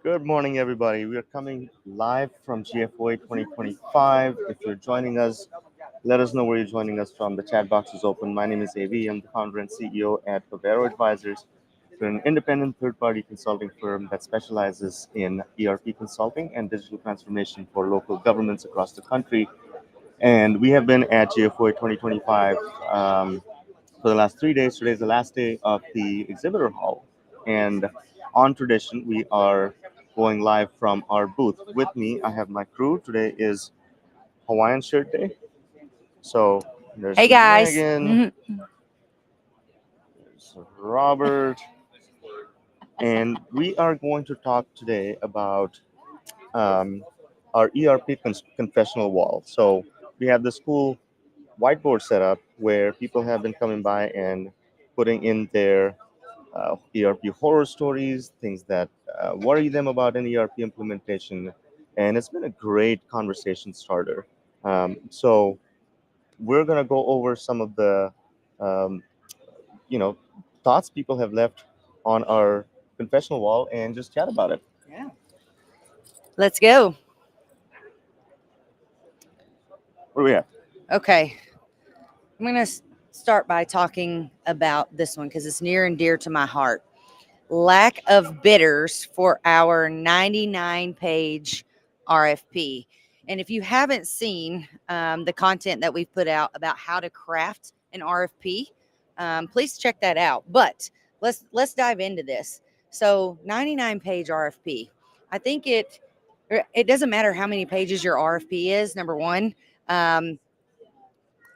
Good morning, everybody. We are coming live from GFOA 2025. If you're joining us, let us know where you're joining us from. The chat box is open. My name is AV. I'm the founder and CEO at Avero Advisors. We're an independent third-party consulting firm that specializes in ERP consulting and digital transformation for local governments across the country. And we have been at GFOA 2025 for the last 3 days. Today is the last day of the exhibitor hall. And on tradition, we are going live from our booth. With me, I have my crew. Today is Hawaiian Shirt Day. So there's Hey guys. Megan, there's Robert, and we are going to talk today about um, our ERP confessional wall. So we have this cool whiteboard set up where people have been coming by and putting in their ERP horror stories, things that worry them about an ERP implementation, and it's been a great conversation starter. So we're gonna go over some of the um, you know thoughts people have left on our confessional wall and just chat about it. Yeah. Let's go. Where we at? Okay. I'm going to start by talking about this one because it's near and dear to my heart. Lack of bidders for our 99-page RFP. And if you haven't seen the content that we've put out about how to craft an RFP, please check that out. But let's dive into this. So 99-page RFP. I think it doesn't matter how many pages your RFP is. Number one,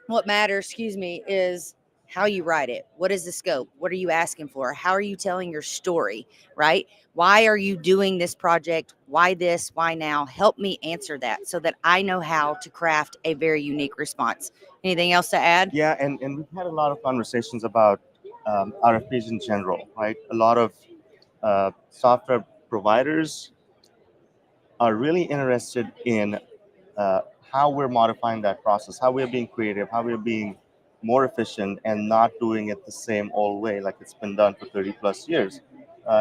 what matters, is how you write it. What is the scope? What are you asking for? How are you telling your story, right? Why are you doing this project? Why this? Why now? Help me answer that so that I know how to craft a very unique response. Anything else to add? Yeah, and we've had a lot of conversations about RFPs in general, right? A lot of software providers are really interested in uh, how we're modifying that process, how we're being creative, how we're being more efficient, and not doing it the same old way like it's been done for 30 plus years.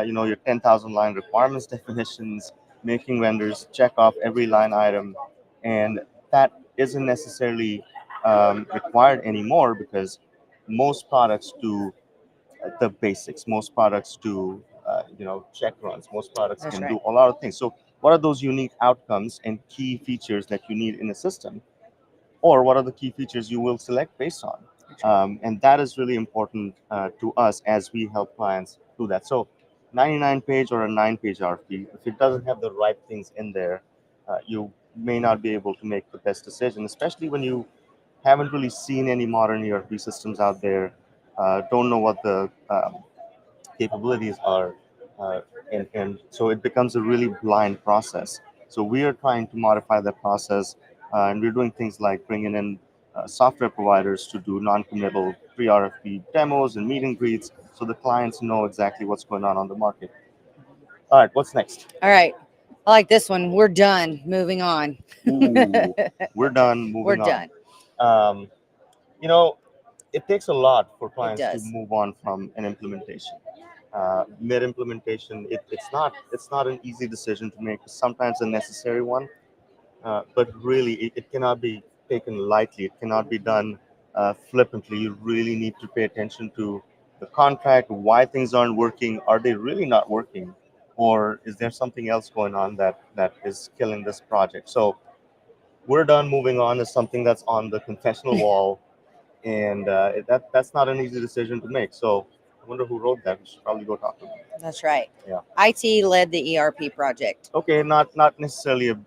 Your 10,000 line requirements definitions, making vendors check off every line item, and that isn't necessarily required anymore because most products do the basics. Most products do, check runs. Most products That's can right. do a lot of things. So, what are those unique outcomes and key features that you need in a system, or what are the key features you will select based on? That's right. And that is really important to us as we help clients do that. So, 99-page or a 9-page RFP, if it doesn't have the right things in there, you may not be able to make the best decision, especially when you haven't really seen any modern ERP systems out there, don't know what the capabilities are, and so it becomes a really blind process. So we are trying to modify that process, and we're doing things like bringing in software providers to do non-committal pre-RFP demos and meet and greets, so the clients know exactly what's going on the market. All right, what's next? All right. I like this one. We're done. Moving on. Ooh, we're done. We're Moving on. done. Um, you know, it takes a lot for It clients to does. move on from an implementation. Mid implementation, it's not an easy decision to make. Sometimes a necessary one, but really it cannot be taken lightly. It cannot be done flippantly. You really need to pay attention to the contract, why things aren't working. Are they really not working, or is there something else going on that is killing this project? So we're done. Moving on is something that's on the confessional wall, and that's not an easy decision to make. So I wonder who wrote that. We should probably go talk to them. That's right. Yeah. IT led the ERP project. Okay, not necessarily a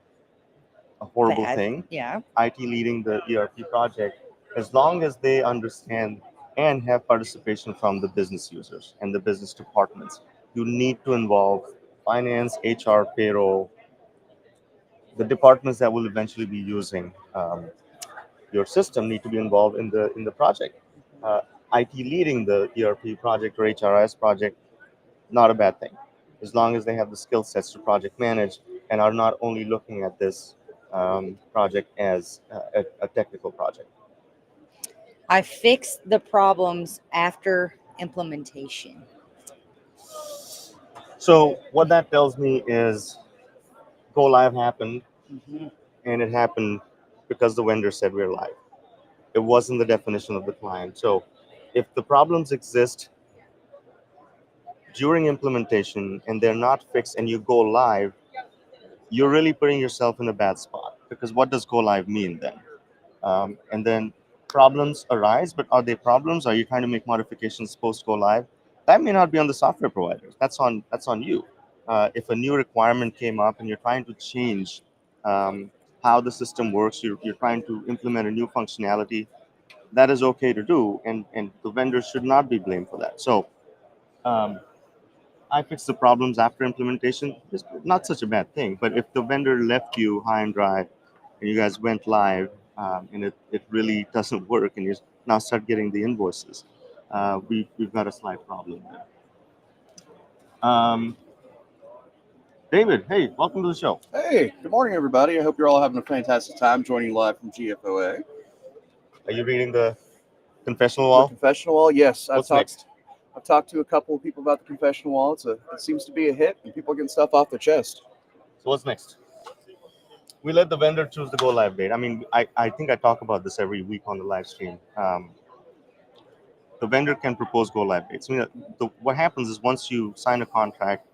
horrible Bad. thing. Yeah. IT leading the ERP project, as long as they understand and have participation from the business users and the business departments. You need to involve finance, HR, payroll, the departments that will eventually be using your system need to be involved in the project. Uh, IT leading the ERP project or HRIS project, not a bad thing, as long as they have the skill sets to project manage and are not only looking at this project as a technical project. I fixed the problems after implementation. So what that tells me is go live happened, Mhm. and it happened because the vendor said we're live. It wasn't the definition of the client. So if the problems exist during implementation and they're not fixed and you go live, you're really putting yourself in a bad spot, because what does go live mean then? And then problems arise, but are they problems? Are you trying to make modifications post go live? That may not be on the software providers. That's on you. If a new requirement came up and you're trying to change how the system works, you're trying to implement a new functionality, that is okay to do, and the vendor should not be blamed for that. So um, I fix the problems after implementation. It's not such a bad thing. But if the vendor left you high and dry and you guys went live, and it really doesn't work and you now start getting the invoices, we've got a slight problem there. Um, David, hey, welcome to the show. Hey, good morning, everybody. I hope you're all having a fantastic time joining live from GFOA. Are you reading the confessional The wall? confessional wall, yes. What's next? I've talked to a couple of people about the confessional wall. It seems to be a hit, and people are getting stuff off their chest. So what's next? We let the vendor choose the go live date. I mean, I think I talk about this every week on the live stream. The vendor can propose go live dates. I mean, what happens is once you sign a contract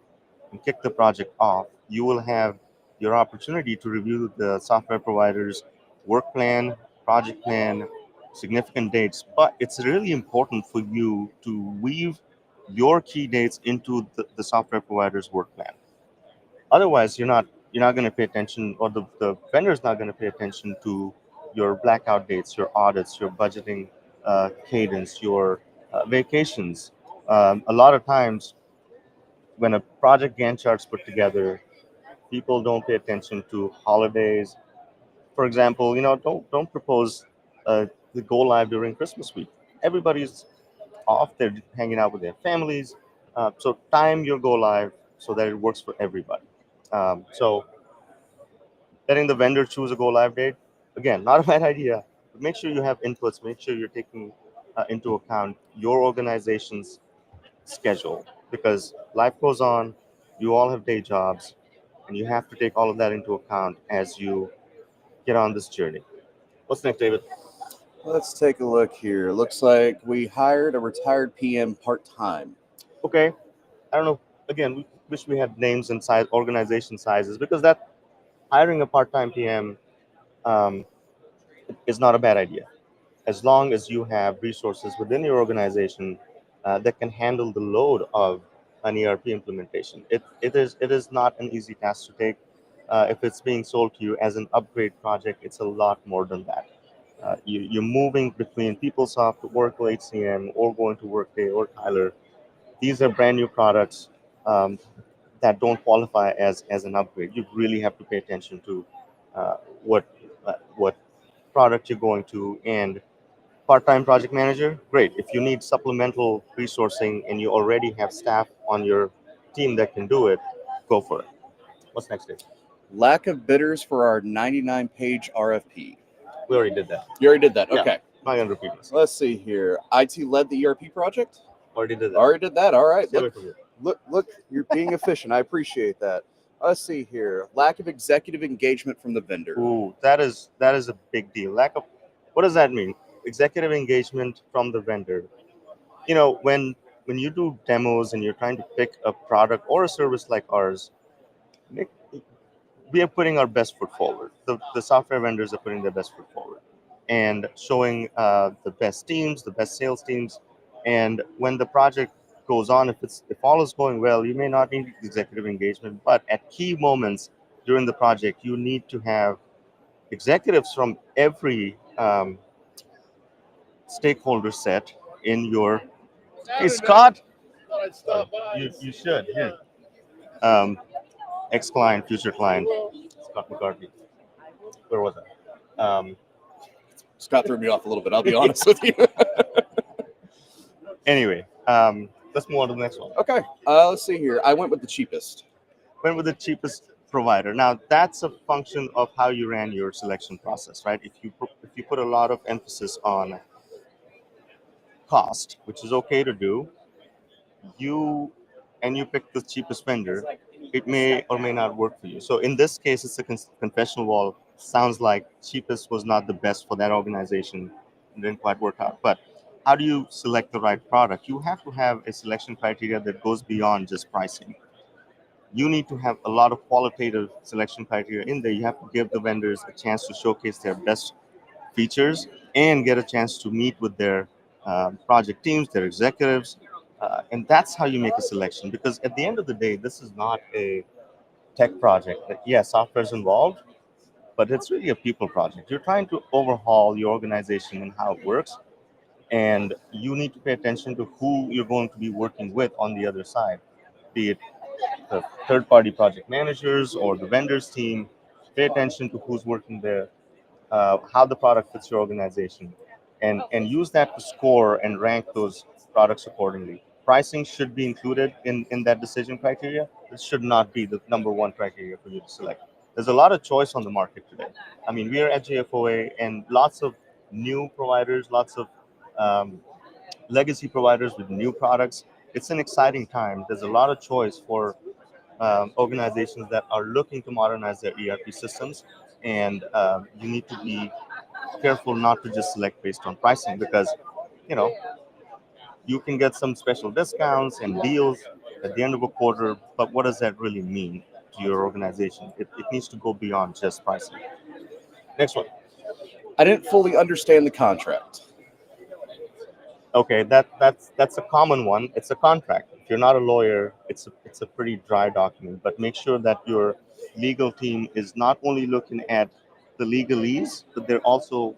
and kick the project off, you will have your opportunity to review the software provider's work plan, project plan, significant dates. But it's really important for you to weave your key dates into the software provider's work plan. Otherwise, you're not going to pay attention, or the vendor's not going to pay attention to your blackout dates, your audits, your budgeting cadence, your vacations. A lot of times when a project Gantt chart's put together, people don't pay attention to holidays. For example, don't propose the go live during Christmas week. Everybody's off; they're hanging out with their families. So time your go live so that it works for everybody. So letting the vendor choose a go live date, again, not a bad idea. But make sure you have inputs. Make sure you're taking into account your organization's schedule, because life goes on. You all have day jobs, and you have to take all of that into account as you get on this journey. What's next, David? Let's take a look here. Looks like we hired a retired PM part-time. Okay, I don't know. Again, we wish we had names and size, organization sizes, because that hiring a part-time PM um, is not a bad idea, as long as you have resources within your organization that can handle the load of an ERP implementation. It is not an easy task to take. If it's being sold to you as an upgrade project, it's a lot more than that. You're moving between PeopleSoft to Oracle HCM, or going to Workday or Tyler. These are brand new products um, that don't qualify as an upgrade. You really have to pay attention to uh, what product you're going to. And part-time project manager, great. If you need supplemental resourcing and you already have staff on your team that can do it, go for it. What's next, Dave? Lack of bidders for our 99-page RFP. We already did that. You already did that? Yeah. Okay. Not gonna repeat this. Let's see here. IT led the ERP project? Already did that. Already did that. All right. Stay away from you. Look, you're being efficient. I appreciate that. Let's see here. Lack of executive engagement from the vendor. Ooh, that is a big deal. Lack of, what does that mean? Executive engagement from the vendor. When you do demos and you're trying to pick a product or a service like ours, make, we are putting our best foot forward. The software vendors are putting their best foot forward and showing the best teams, the best sales teams. And when the project goes on, if all is going well, you may not need executive engagement, but at key moments during the project, you need to have executives from every stakeholder set in your. Hey, Scott. You should. Here. Um, Ex-client, future client, Scott McCarthy. Where was I? Scott threw me off a little bit, I'll be honest with you. Anyway, let's move on to the next one. Okay. Let's see here. I went with the cheapest. Went with the cheapest provider. Now that's a function of how you ran your selection process, right? If you put a lot of emphasis on cost, which is okay to do, you and you pick the cheapest vendor, it may or may not work for you. So in this case, it's a confessional wall. Sounds like cheapest was not the best for that organization and didn't quite work out. But how do you select the right product? You have to have a selection criteria that goes beyond just pricing. You need to have a lot of qualitative selection criteria in there. You have to give the vendors a chance to showcase their best features and get a chance to meet with their project teams, their executives. And that's how you make a selection. Because at the end of the day, this is not a tech project. That, yeah, software is involved, but it's really a people project. You're trying to overhaul your organization and how it works. And you need to pay attention to who you're going to be working with on the other side, be it the third party project managers or the vendors team. Pay attention to who's working there, how the product fits your organization, and use that to score and rank those products accordingly. Pricing should be included in that decision criteria. It should not be the number one criteria for you to select. There's a lot of choice on the market today. I mean, we are at GFOA and lots of new providers, lots of um, legacy providers with new products. It's an exciting time. There's a lot of choice for organizations that are looking to modernize their ERP systems, and you need to be careful not to just select based on pricing because you know you can get some special discounts and deals at the end of a quarter, but what does that really mean to your organization? It needs to go beyond just pricing. Next one. I didn't fully understand the contract. Okay, that's a common one. It's a contract. If you're not a lawyer, it's a pretty dry document. But make sure that your legal team is not only looking at the legalese, but they're also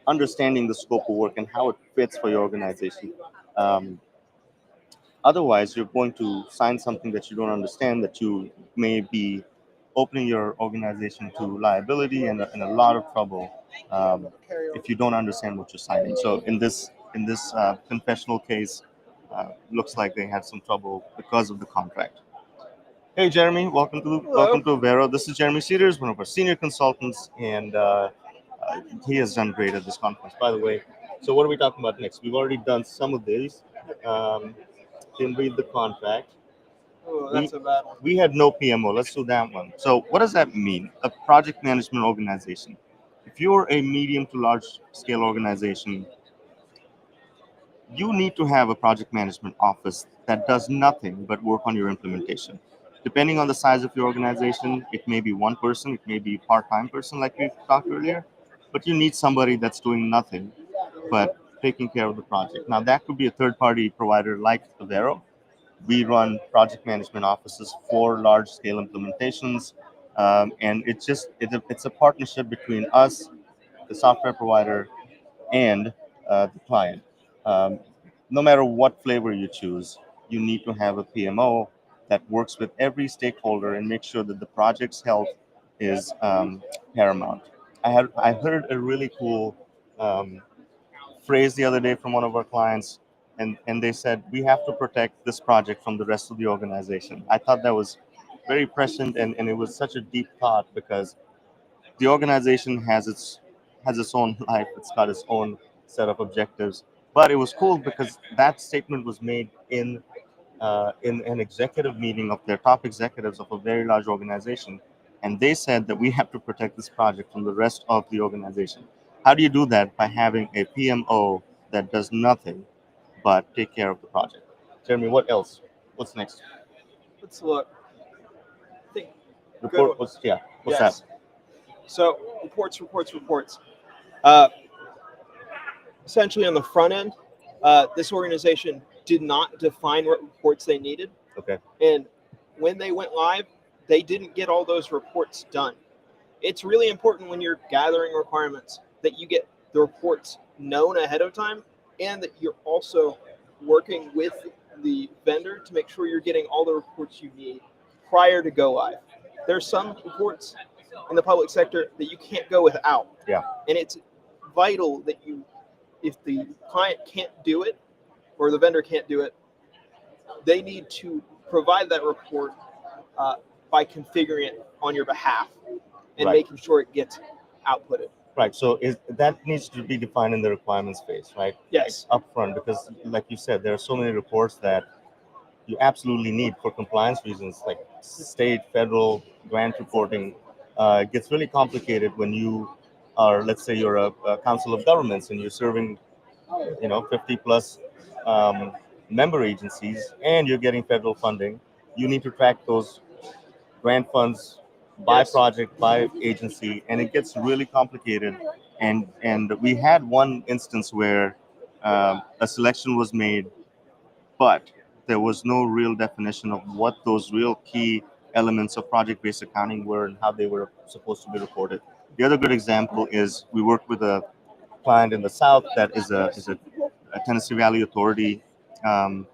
understanding the scope of work and how it fits for your organization. Um, Otherwise, you're going to sign something that you don't understand, that you may be opening your organization to liability and a lot of trouble if you don't understand what you're signing. So in this confessional case, looks like they had some trouble because of the contract. Hey Jeremy, welcome to Avero. This is Jeremy Cedars, one of our senior consultants, and he has done great at this conference. By the way, so what are we talking about next? We've already done some of these. Um, didn't read the contract. Oh, We that's a bad one. we had no PMO. Let's do that one. So what does that mean? A project management organization. If you're a medium to large scale organization, you need to have a project management office that does nothing but work on your implementation. Depending on the size of your organization, it may be one person, it may be a part-time person like we talked earlier, but you need somebody that's doing nothing but taking care of the project. Now that could be a third-party provider like Avero. We run project management offices for large-scale implementations, and it's a partnership between us, the software provider, and the client. Um, no matter what flavor you choose, you need to have a PMO that works with every stakeholder and make sure that the project's health is paramount. I heard a really cool um, phrase the other day from one of our clients, and they said we have to protect this project from the rest of the organization. I thought that was very prescient, and it was such a deep thought because the organization has its own life. It's got its own set of objectives. But it was cool because that statement was made in an executive meeting of their top executives of a very large organization, and they said that we have to protect this project from the rest of the organization. How do you do that? By having a PMO that does nothing but take care of the project. Jeremy, what else? What's next? Let's look. I think Report. What's yeah? What's yes. that? So reports. Uh, Essentially, on the front end, this organization did not define what reports they needed, Okay. and when they went live, they didn't get all those reports done. It's really important when you're gathering requirements that you get the reports known ahead of time, and that you're also working with the vendor to make sure you're getting all the reports you need prior to go live. There's some reports in the public sector that you can't go without. Yeah. And it's vital that you, if the client can't do it or the vendor can't do it, they need to provide that report by configuring it on your behalf and Right. making sure it gets outputted. Right. So that needs to be defined in the requirements phase, right? Yes. Upfront, because like you said, there are so many reports that you absolutely need for compliance reasons, like state, federal, grant reporting. It gets really complicated when you are, let's say, you're a council of governments and you're serving, 50 plus um, member agencies, and you're getting federal funding. You need to track those grant funds by Yes. project, by agency, and it gets really complicated. And we had one instance where a selection was made, but there was no real definition of what those real key elements of project-based accounting were and how they were supposed to be reported. The other good example is we worked with a client in the South that is a Tennessee Valley Authority um,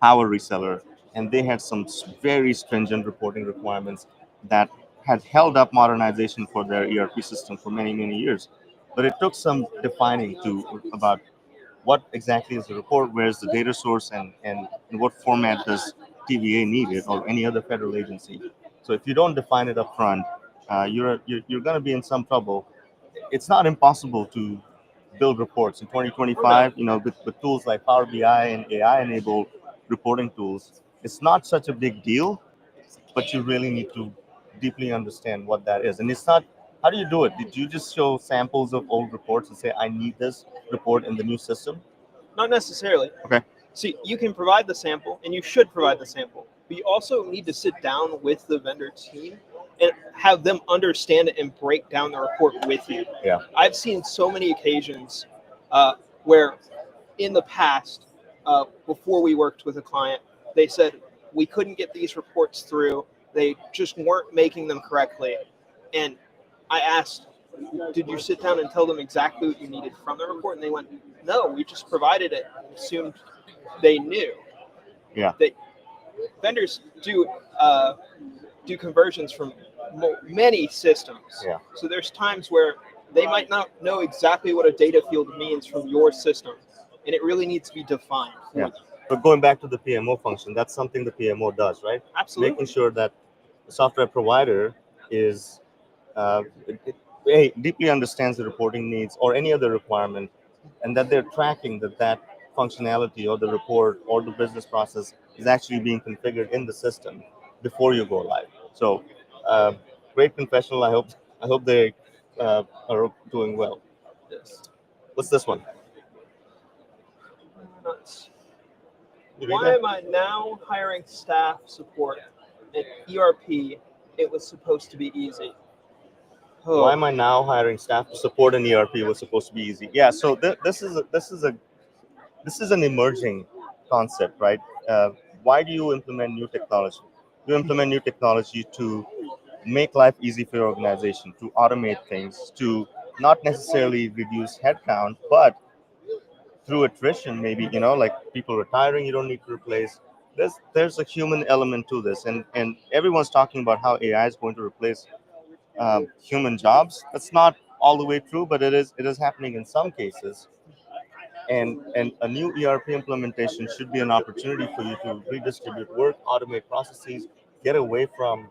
power reseller, and they had some very stringent reporting requirements that had held up modernization for their ERP system for many, many years. But it took some defining to about what exactly is the report, where's the data source, and in what format does TVA need it or any other federal agency. So if you don't define it up front, you're going to be in some trouble. It's not impossible to build reports in 2025, with tools like Power BI and AI enabled reporting tools. It's not such a big deal, but you really need to deeply understand what that is. And it's not, how do you do it? Did you just show samples of old reports and say, I need this report in the new system? Not necessarily. Okay. See, you can provide the sample, and you should provide the sample, but you also need to sit down with the vendor team and have them understand it and break down the report with you. Yeah. I've seen so many occasions where in the past, before we worked with a client, they said we couldn't get these reports through. They just weren't making them correctly. And I asked, did you sit down and tell them exactly what you needed from the report? And they went, no, we just provided it and assumed they knew. Yeah. Vendors do conversions from many systems. Yeah. So there's times where they might not know exactly what a data field means from your system, and it really needs to be defined. Yeah. But going back to the PMO function, that's something the PMO does, right? Absolutely. Making sure that the software provider is A, deeply understands the reporting needs or any other requirement, and that they're tracking that functionality or the report or the business process is actually being configured in the system before you go live. So, uh, great confessional. I hope they are doing well. Yes. What's this one? Nuts. You read Why that? am I now hiring staff support at ERP? It was supposed to be easy. Why am I now hiring staff to support an ERP? Was supposed to be easy. Yeah. So this is an emerging concept, right? Why do you implement new technology? You implement new technology to make life easy for your organization, to automate things, to not necessarily reduce headcount, but through attrition, maybe, like people retiring, you don't need to replace. There's a human element to this, and everyone's talking about how AI is going to replace human jobs. That's not all the way true, but it is happening in some cases. And a new ERP implementation should be an opportunity for you to redistribute work, automate processes, get away from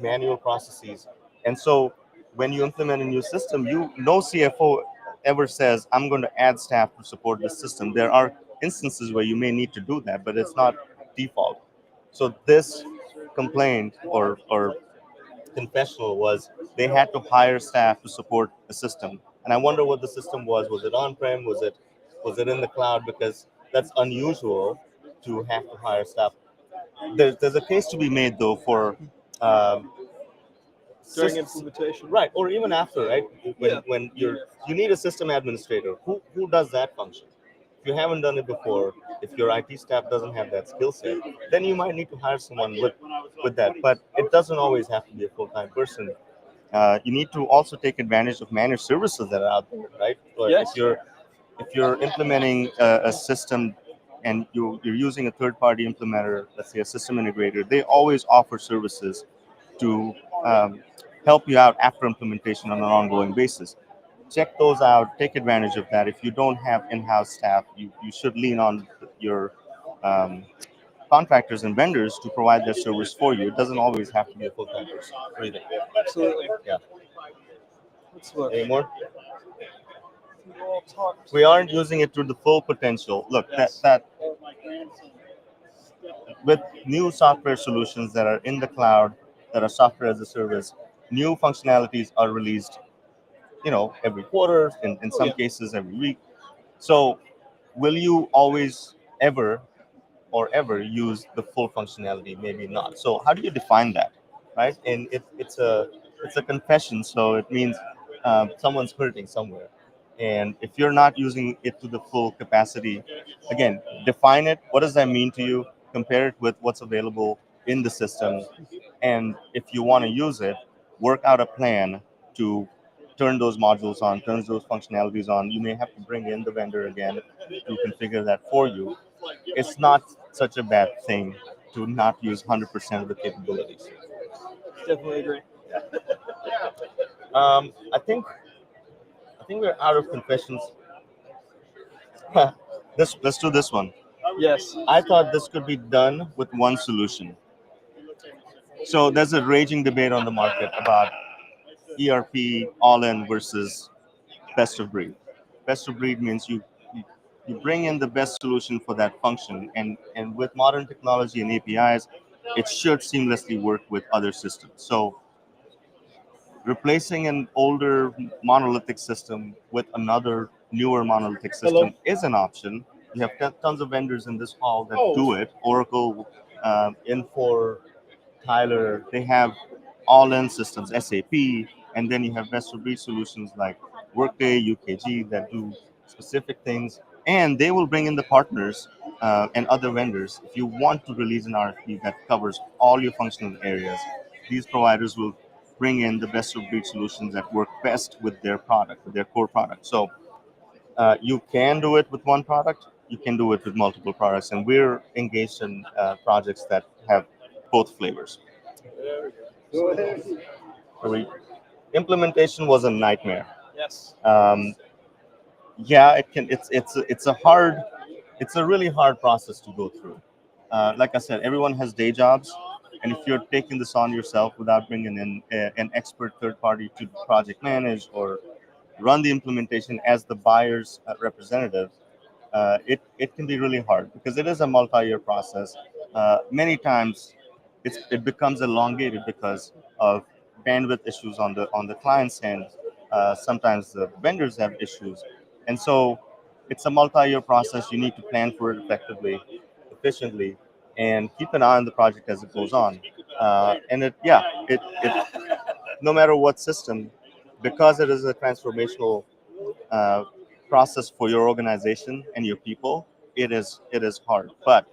manual processes. And so when you implement a new system, no CFO ever says, I'm going to add staff to support this system. There are instances where you may need to do that, but it's not default. So this complaint or confessional was they had to hire staff to support a system. And I wonder what the system was. Was it on-prem? Was it in the cloud? Because that's unusual to have to hire staff. There's a case to be made though for um, During systems, implementation. right? Or even after, right? When Yeah. when you need a system administrator. Who does that function? If you haven't done it before, if your IT staff doesn't have that skill set, then you might need to hire someone with that. But it doesn't always have to be a full-time person. You need to also take advantage of managed services that are out there, right? But Yes. if you're implementing a system and you're using a third-party implementer, let's say a system integrator, they always offer services to um, help you out after implementation on an ongoing basis. Check those out. Take advantage of that. If you don't have in-house staff, you should lean on your um, contractors and vendors to provide their service for you. It doesn't always have to be a full-time person. What do you think? Absolutely. Yeah. Let's look. Any more? We all talked. We aren't using it to the full potential. Look, Yes. that with new software solutions that are in the cloud, that are software as a service, new functionalities are released, every quarter, in Oh some yeah, cases every week. So will you always ever use the full functionality? Maybe not. So how do you define that, right? And it's a confession, so it means someone's hurting somewhere. And if you're not using it to the full capacity, again, define it. What does that mean to you? Compare it with what's available in the system, and if you want to use it, work out a plan to turn those modules on, turn those functionalities on. You may have to bring in the vendor again to configure that for you. It's not such a bad thing to not use 100% of the capabilities. definitely agree. I think we're out of confessions. Let's do this one. Yes. I thought this could be done with one solution. So there's a raging debate on the market about ERP all-in versus best of breed. Best of breed means you bring in the best solution for that function, and with modern technology and APIs, it should seamlessly work with other systems. So replacing an older monolithic system with another newer monolithic Hello. system is an option. You have tons of vendors in this hall that Oh. do it. Oracle, Infor, Tyler, they have all-in systems, SAP, and then you have best-of-breed solutions like Workday, UKG that do specific things, and they will bring in the partners and other vendors. If you want to release an RFP that covers all your functional areas, these providers will bring in the best-of-breed solutions that work best with their product, with their core product. So you can do it with one product. You can do it with multiple products, and we're engaged in projects that have both flavors. So implementation was a nightmare. Yes. Yeah, it can. It's a really hard process to go through. Like I said, everyone has day jobs, and if you're taking this on yourself without bringing in an expert third party to project manage or run the implementation as the buyer's representative, it can be really hard because it is a multi-year process. Many times, it becomes elongated because of bandwidth issues on the client's end. Sometimes the vendors have issues, and so it's a multi-year process. You need to plan for it effectively, efficiently, and keep an eye on the project as it goes on. And it no matter what system, because it is a transformational uh, process for your organization and your people, it is hard. But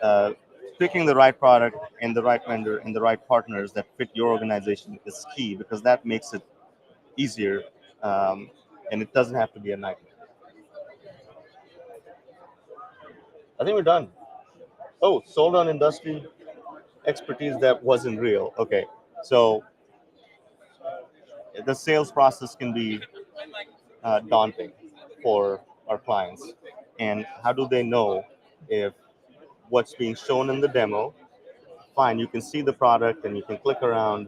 uh, picking the right product and the right vendor and the right partners that fit your organization is key because that makes it easier, and it doesn't have to be a nightmare. I think we're done. Oh, sold on industry expertise that wasn't real. Okay, so the sales process can be daunting for our clients, and how do they know if what's being shown in the demo, fine, you can see the product and you can click around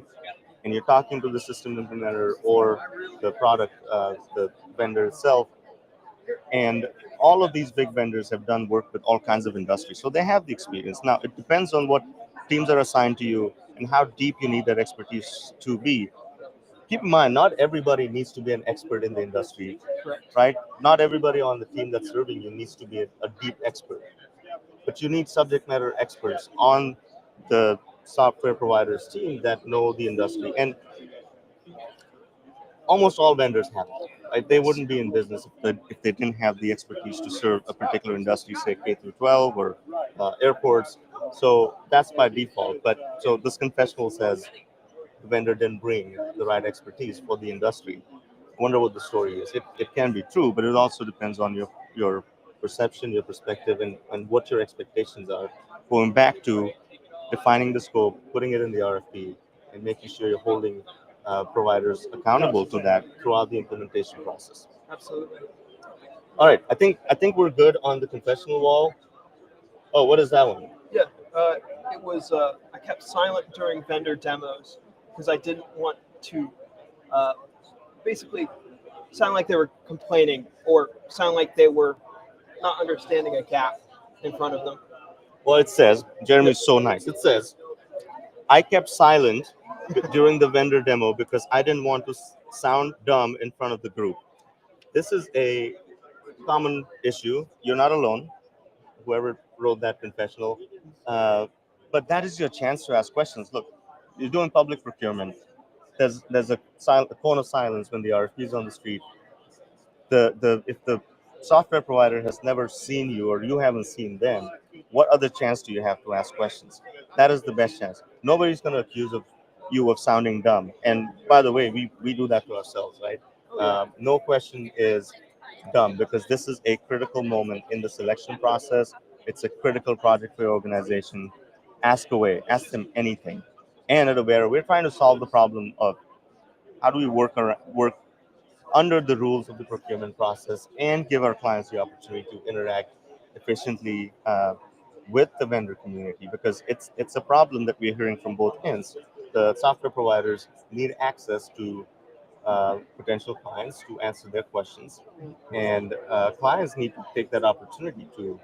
and you're talking to the system implementer or the product, the vendor itself. And all of these big vendors have done work with all kinds of industries. So they have the experience. Now, it depends on what teams are assigned to you and how deep you need that expertise to be. Keep in mind, not everybody needs to be an expert in the industry, Correct. right? Not everybody on the team that's serving you needs to be a deep expert, but you need subject matter experts on the software providers team that know the industry. And almost all vendors have that, right? They wouldn't be in business if they didn't have the expertise to serve a particular industry, say K through 12 or airports. So that's by default. But so this confessional says the vendor didn't bring the right expertise for the industry. I wonder what the story is. It can be true, but it also depends on your perception, your perspective, and what your expectations are. Going back to defining the scope, putting it in the RFP, and making sure you're holding providers accountable to that throughout the implementation process. Absolutely. All right, I think we're good on the confessional wall. Oh, what is that one? Yeah. It was. I kept silent during vendor demos because I didn't want to uh, basically sound like they were complaining or sound like they were not understanding a gap in front of them. Well, it says, Jeremy's so nice. It says, I kept silent during the vendor demo because I didn't want to sound dumb in front of the group. This is a common issue. You're not alone, whoever wrote that confessional. Uh, but that is your chance to ask questions. Look, you're doing public procurement. There's a cone of silence when the RFP is on the street. The if the software provider has never seen you or you haven't seen them, what other chance do you have to ask questions? That is the best chance. Nobody's going to accuse of you of sounding dumb. And by the way, we do that to ourselves, right? No question is dumb because this is a critical moment in the selection process. It's a critical project for your organization. Ask away, ask them anything. And at Avero, we're trying to solve the problem of how do we work under the rules of the procurement process and give our clients the opportunity to interact efficiently with the vendor community because it's a problem that we're hearing from both ends. The software providers need access to potential clients to answer their questions, and clients need to take that opportunity to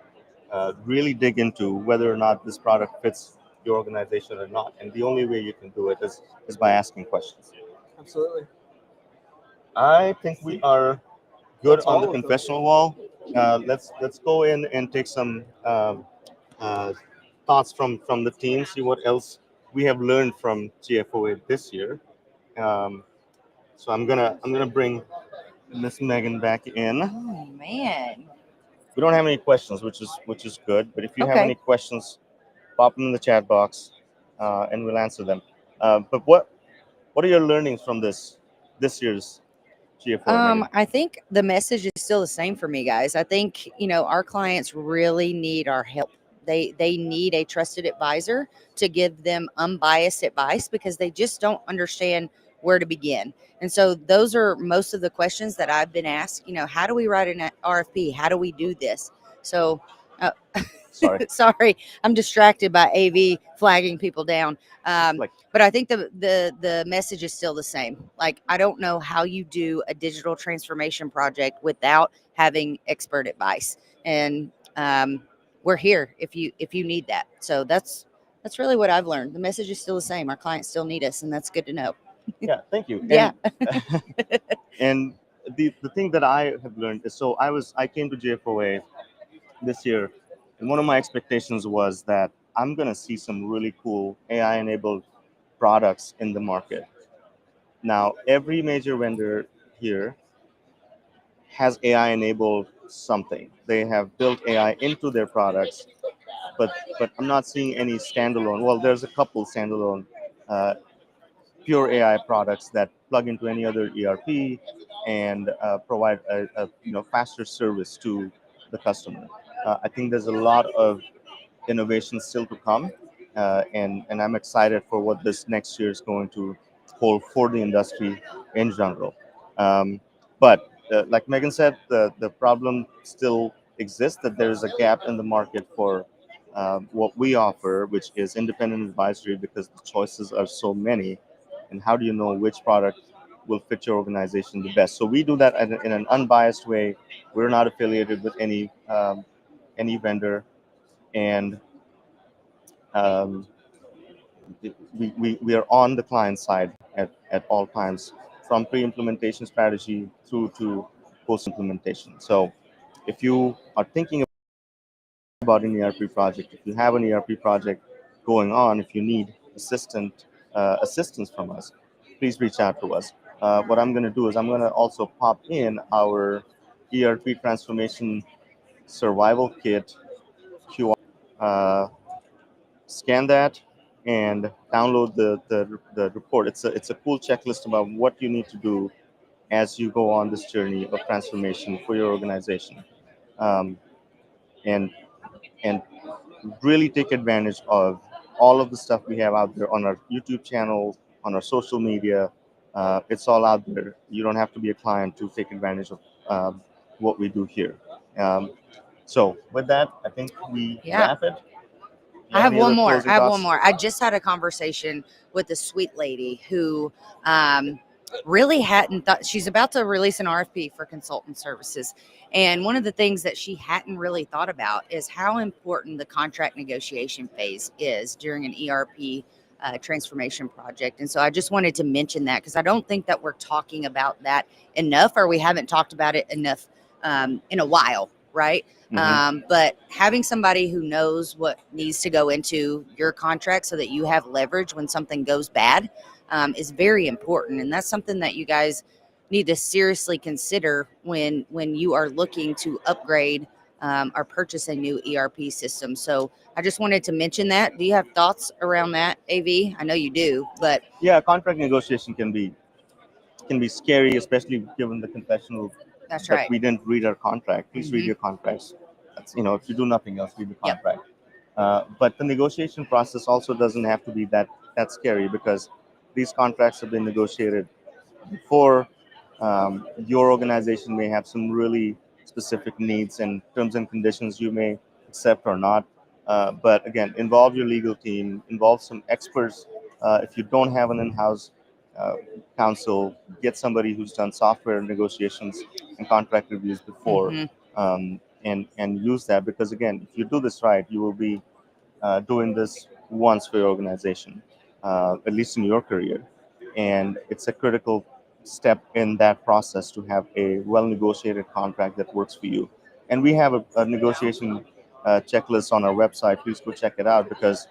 really dig into whether or not this product fits your organization or not. And the only way you can do it is by asking questions. Absolutely. I think we are good That's on the all of them. confessional wall. Let's go in and take some uh, thoughts from the team. See what else we have learned from GFOA this year. Um, so I'm gonna bring Miss Megan back in. Oh man. We don't have any questions, which is good. But if you have Okay. any questions, pop them in the chat box, and we'll answer them. But what are your learnings from this year's GFOA, Megan? I think the message is still the same for me, guys. I think, our clients really need our help. They need a trusted advisor to give them unbiased advice because they just don't understand where to begin. And so those are most of the questions that I've been asked. How do we write an RFP? How do we do this? So, uh, Sorry. sorry, I'm distracted by AV flagging people down. Like, But I think the message is still the same. Like, I don't know how you do a digital transformation project without having expert advice, and we're here if you need that. So that's really what I've learned. The message is still the same. Our clients still need us, and that's good to know. yeah, thank you. Yeah. And the thing that I have learned is, so I came to JFOA this year, and one of my expectations was that I'm gonna see some really cool AI enabled products in the market. Now, every major vendor here has AI enabled something. They have built AI into their products, but I'm not seeing any standalone. Well, there's a couple standalone uh, pure AI products that plug into any other ERP and provide a faster service to the customer. I think there's a lot of innovation still to come, and I'm excited for what this next year is going to hold for the industry in general. Um, but like Megan said, the problem still exists that there is a gap in the market for what we offer, which is independent advisory, because the choices are so many. And how do you know which product will fit your organization the best? So we do that in an unbiased way. We're not affiliated with any vendor, and um, we are on the client side at all times, from pre-implementation strategy through to post-implementation. So if you are thinking about an ERP project, if you have an ERP project going on, if you need assistance from us, please reach out to us. What I'm going to do is I'm going to also pop in our ERP transformation survival kit QR. Scan that and download the report. It's a cool checklist about what you need to do as you go on this journey of transformation for your organization, um, and and really take advantage of all of the stuff we have out there on our YouTube channel, on our social media. It's all out there. You don't have to be a client to take advantage of what we do here. Um, so with that, I think we Yeah. wrap it. You I have any one other more. closing thoughts? I just had a conversation with a sweet lady who really hadn't thought. She's about to release an RFP for consultant services. And one of the things that she hadn't really thought about is how important the contract negotiation phase is during an ERP transformation project. And so I just wanted to mention that because I don't think that we're talking about that enough, or we haven't talked about it enough in a while, right? But having somebody who knows what needs to go into your contract so that you have leverage when something goes bad is very important. And that's something that you guys need to seriously consider when you are looking to upgrade or purchase a new ERP system. So I just wanted to mention that. Do you have thoughts around that, AV? I know you do, but Yeah, contract negotiation can be scary, especially given the confessional that's that right. we didn't read our contract. Please read Mhm. your contracts. That's, if you do nothing else, read the Yep. contract. But the negotiation process also doesn't have to be that scary, because these contracts have been negotiated before. Your organization may have some really specific needs and terms and conditions you may accept or not. But again, involve your legal team, involve some experts. If you don't have an in-house uh, counsel, get somebody who's done software negotiations and contract reviews before, Mhm. and use that, because again, if you do this right, you will be doing this once for your organization, at least in your career. And it's a critical step in that process to have a well negotiated contract that works for you. And we have a negotiation checklist on our website. Please go check it out, because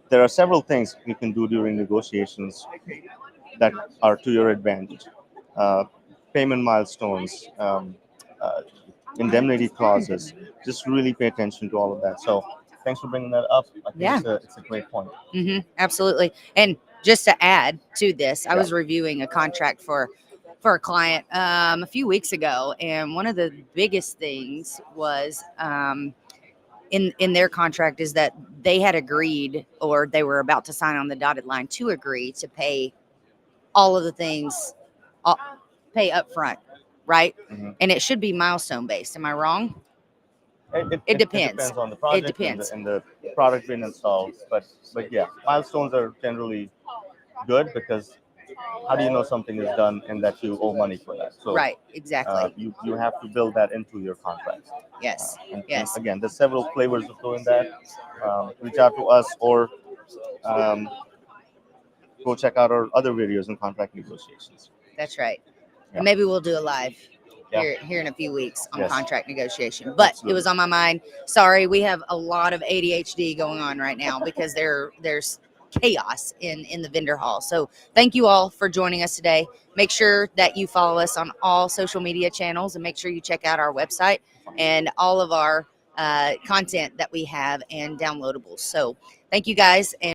there are several things you can do during negotiations that are to your advantage. Uh, Payment milestones, uh, indemnity clauses. Just really pay attention to all of that. So thanks for bringing that up. I think Yeah. it's a great point. Absolutely. And just to add to this, I Yeah. was reviewing a contract for a client a few weeks ago, and one of the biggest things was in their contract is that they had agreed, or they were about to sign on the dotted line to agree to pay all of the things, uh, pay up front, right? Mhm. And it should be milestone based. Am I wrong? It It depends. depends on the It project and depends. the product being installed. But yeah, milestones are generally good, because how do you know something is done and that you owe money for that? So Right. Exactly. you have to build that into your contract. Yes. And Yes. again, there's several flavors of doing that. Reach out to us, or um, go check out our other videos in contract negotiations. That's right. Yeah. And maybe we'll do a live Yeah. here in a few weeks on Yes. contract negotiation. But it was Absolutely. on my mind. Sorry, we have a lot of ADHD going on right now because there's chaos in the vendor hall. So thank you all for joining us today. Make sure that you follow us on all social media channels, and make sure you check out our website and all of our content that we have and downloadables. So thank you guys. And